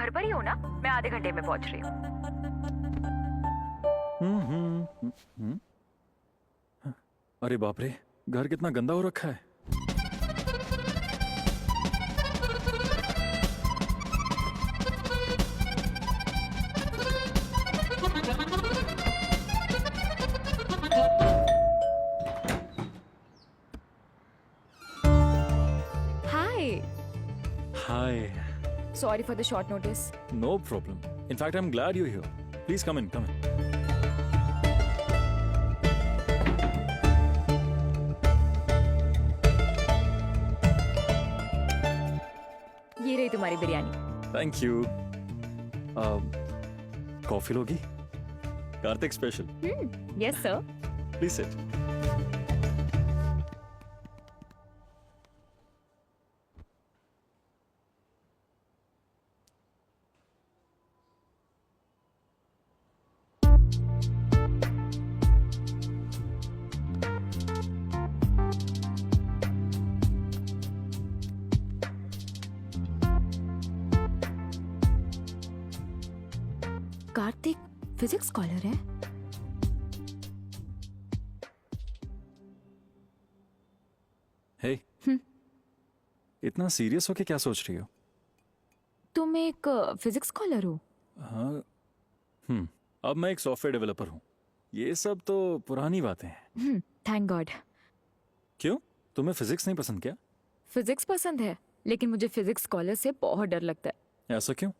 घर पर ही हो ना? मैं आधे घंटे में पहुंच रही हूँ। अरे बाप रे, घर कितना गंदा हो रखा है। Hi, hi. Sorry for the short notice. No problem. In fact, I'm glad you're here. Please come in, come in. ये रही तुम्हारी बिरयानी। Thank you. कॉफी लोगी? Kartik special. Yes sir. Please sit. Kartik physics scholar है? Hey. इतना serious होके क्या सोच रही हो? तुम एक फिजिक्स स्कॉलर हो? हाँ। अब मैं एक सॉफ्टवेयर डेवलपर हूँ। ये सब तो पुरानी बातें हैं। Thank God. क्यों? तुम्हें फिजिक्स नहीं पसंद क्या? फिजिक्स पसंद है, लेकिन मुझे फिजिक्स स्कॉलर से बहुत डर लगता है। ऐसा क्यों?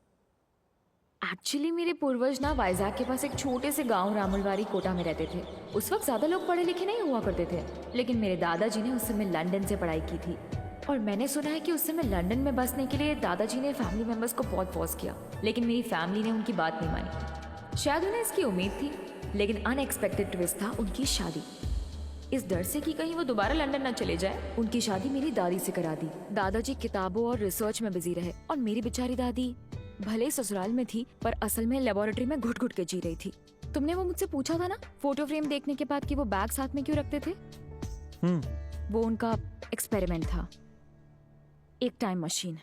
एक्चुअली मेरे पूर्वज ना वाइजैक के पास एक छोटे से गांव रामुलवारी कोटा में रहते थे। उस वक्त ज्यादा लोग पढ़े लिखे नहीं हुआ करते थे, लेकिन मेरे दादाजी ने उस समय लंदन से पढ़ाई की थी। और मैंने सुना है कि उस समय लंदन में बसने के लिए दादाजी ने फैमिली मेंबर्स को बहुत फोर्स किया, लेकिन मेरी फैमिली ने उनकी बात नहीं मानी। शायद उन्हें इसकी उम्मीद थी, लेकिन अनएक्सपेक्टेड ट्विस्ट था उनकी शादी। इस डर से कि कहीं वो दोबारा लंदन न चले जाए, उनकी शादी मेरी दादी से करा दी। दादाजी किताबों और रिसर्च में बिजी रहे और मेरी बेचारी दादी भले ही ससुराल में थी, पर असल में लेबोरेटरी में घुट घुट के जी रही थी। तुमने वो मुझसे पूछा था ना फोटो फ्रेम देखने के बाद कि वो बैग साथ में क्यों रखते थे? वो उनका एक्सपेरिमेंट था, एक टाइम मशीन।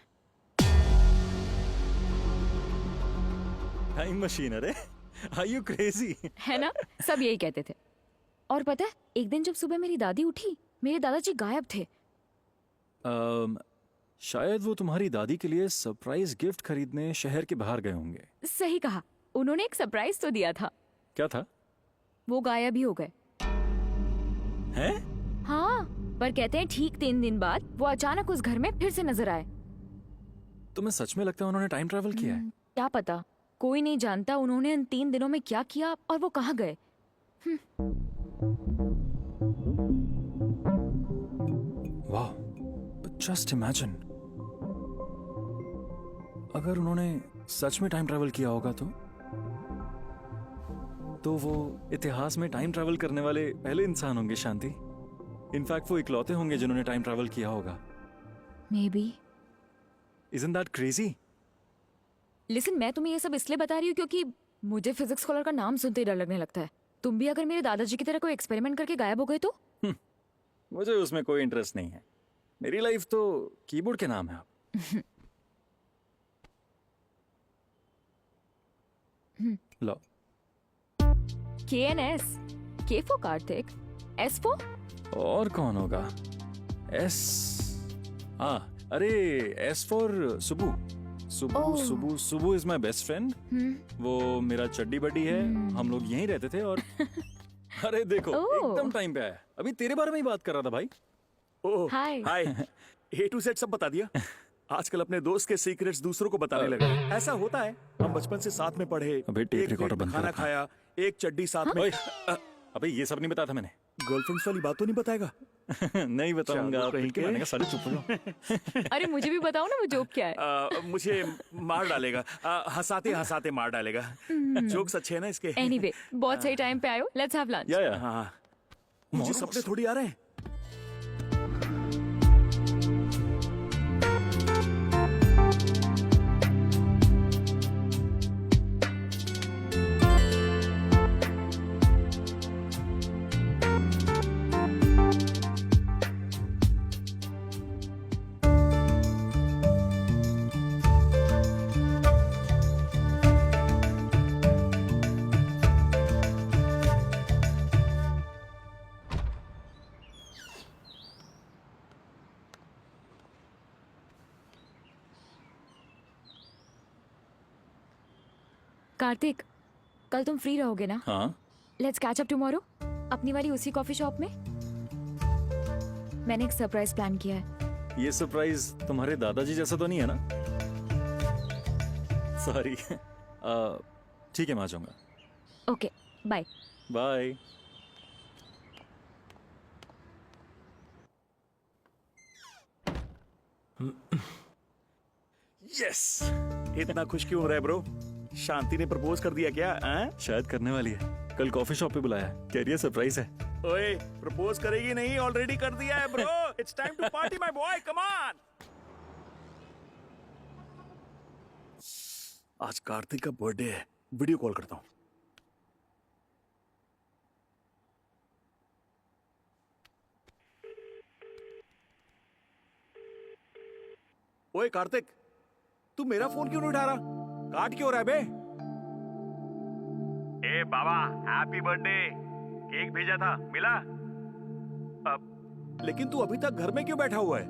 Time machine? अरे आर यू क्रेजी? है ना, सब यही कहते थे। और पता है, एक दिन जब सुबह मेरी दादी उठी, मेरे दादाजी गायब थे। शायद वो तुम्हारी दादी के लिए सरप्राइज गिफ्ट खरीदने शहर के बाहर गए होंगे। सही कहा, उन्होंने एक सरप्राइज तो दिया था। क्या था? वो गायब ही हो गए। हैं? हाँ, पर कहते हैं ठीक 3 दिन बाद वो अचानक उस घर में फिर से नजर आए। तुम्हें सच में लगता है उन्होंने टाइम ट्रैवल किया है? क्या पता, कोई नहीं जानता उन्होंने इन 3 दिनों में क्या किया और वो कहाँ गए। वाह, जस्ट इमेजिन, अगर उन्होंने सच में टाइम ट्रैवल किया होगा तो वो इतिहास में टाइम ट्रैवल करने वाले पहले इंसान होंगे शांति। इनफैक्ट वो इकलौते होंगे जिन्होंने टाइम ट्रैवल किया होगा। May be. Isn't that crazy? Listen, मैं तुम्हें ये सब इसलिए बता रही हूँ क्योंकि मुझे फिजिक्स स्कॉलर का नाम सुनते ही डर लगने लगता है। तुम भी अगर मेरे दादाजी की तरह कोई एक्सपेरिमेंट करके गायब हो गए तो? मुझे उसमें कोई इंटरेस्ट नहीं है। मेरी लाइफ तो कीबोर्ड के नाम है अब। लो। KNS, K for Kartik, S for? और कौन होगा? S। अरे S for Subbu. Subbu Subbu Subbu is my best friend. वो मेरा चड्डी बड्डी है। हम लोग यहीं रहते थे और अरे देखो, एकदम टाइम पे आया। अभी तेरे बारे में ही बात कर रहा था भाई। ओह हाय। हाय। A to Z सब बता दिया। आजकल अपने दोस्त के सीक्रेट्स दूसरों को बताने लगा। ऐसा होता है, हम बचपन से साथ में पढ़े, अबे टेप एक रिकॉर्डर वेट बंद में खाना कर अपना। खाया, एक चड्डी साथ में। ओए, अबे ये सब नहीं बताया था मैंने। गर्लफ्रेंड्स वाली बात तो नहीं बताएगा? नहीं बताऊंगा। चलो, कहीं पिट के के। मारेंगे सारे, चुप हो जाओ। अरे मुझे भी बताओ ना वो जोक क्या है। मुझे मार डालेगा। हंसाते हंसाते मार डालेगा। जोक्स अच्छे हैं ना इसके? एनीवे, बहुत सही टाइम पे आयो, लेट्स हैव लंच। या हाँ, मुझे सपने थोड़ी आ रहे हैं। कार्तिक, कल तुम फ्री रहोगे ना? हाँ लेट्स कैच अप टुमारो, अपनी वाली उसी कॉफी शॉप में। मैंने एक सरप्राइज प्लान किया है। ये सरप्राइज तुम्हारे दादाजी जैसा तो नहीं है ना? सॉरी। ठीक है, मैं आ जाऊंगा। Okay, bye. बाय। यस। इतना खुश क्यों हो रहा है ब्रो? शांति ने प्रपोज कर दिया क्या? शायद करने वाली है। कल कॉफी शॉप पे बुलाया है, कह रही है सरप्राइज है। ओए, प्रपोज करेगी नहीं, ऑलरेडी कर दिया है bro. It's time to party my boy, come on. आज कार्तिक का बर्थडे है, वीडियो कॉल करता हूँ। ओए कार्तिक, तू मेरा फोन क्यों नहीं उठा रहा? काट क्यों रहा है बे? ए बाबा, हैप्पी बर्थडे। केक भेजा था, मिला? अब लेकिन तू अभी तक घर में क्यों बैठा हुआ है?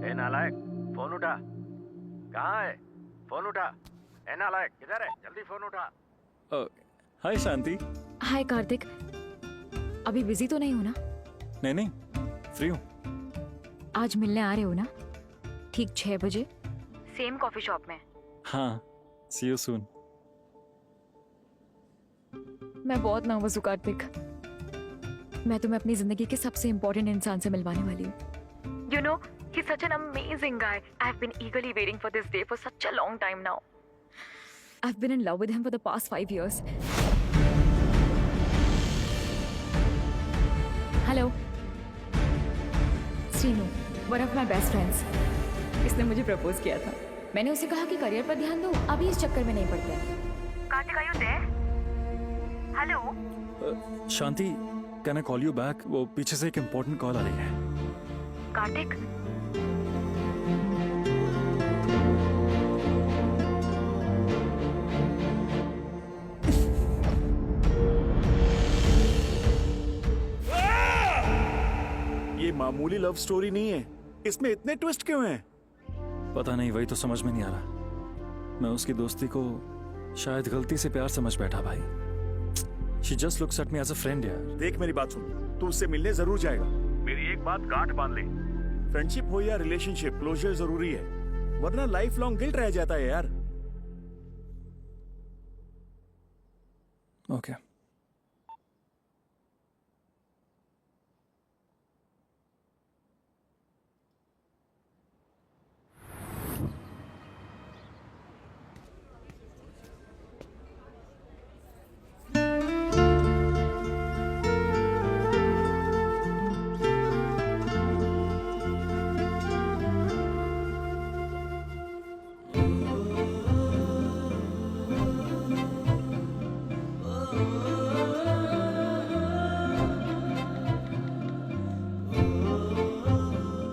ए नालायक, फोन उठा। कहाँ है? फोन उठा। ए नालायक, किधर है? जल्दी फोन उठा। हाय शांति। हाय कार्तिक, अभी बिजी तो नहीं हो ना? नहीं नहीं, फ्री हूँ। आज मिलने आ रहे हो ना? ठीक 6 बजे, सेम कॉफी शॉप में। हाँ, सी यू सून। मैं बहुत नर्वस हूँ कार्तिक। मैं तुम्हें अपनी जिंदगी के सबसे इम्पोर्टेंट इंसान से मिलवाने वाली हूँ। You know, he's such an amazing guy. I've been eagerly waiting for this day for such a long time now. I've been in love with him for the past 5 years. Hello. Srinu, one of my best friends. इसने मुझे propose किया था। मैंने उसे कहा कि career पर ध्यान दो, अभी इस चक्कर में नहीं पड़ते। Kartik, are you there? Hello Shanti, can I call you back? वो पीछे से एक इम्पोर्टेंट कॉल आ रही है। कार्तिक, ये मामूली लव स्टोरी नहीं है, इसमें इतने ट्विस्ट क्यों हैं? पता नहीं, वही तो समझ में नहीं आ रहा। मैं उसकी दोस्ती को शायद गलती से प्यार समझ बैठा भाई। She just looks at me as a friend यार। देख मेरी बात सुन, तू उससे मिलने जरूर जाएगा। मेरी एक बात गांठ बांध ले, फ्रेंडशिप हो या रिलेशनशिप, क्लोजर जरूरी है, वरना लाइफ लॉन्ग गिल्ट रह जाता है यार। ओके।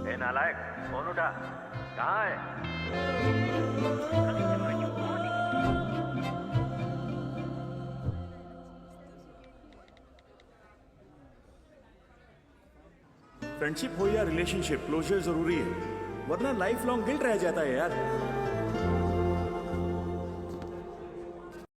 ए नालायक, फोन उठा। कहाँ है? फ्रेंडशिप हो या रिलेशनशिप, क्लोजर जरूरी है, वरना लाइफ लॉन्ग गिल्ट रह जाता है यार।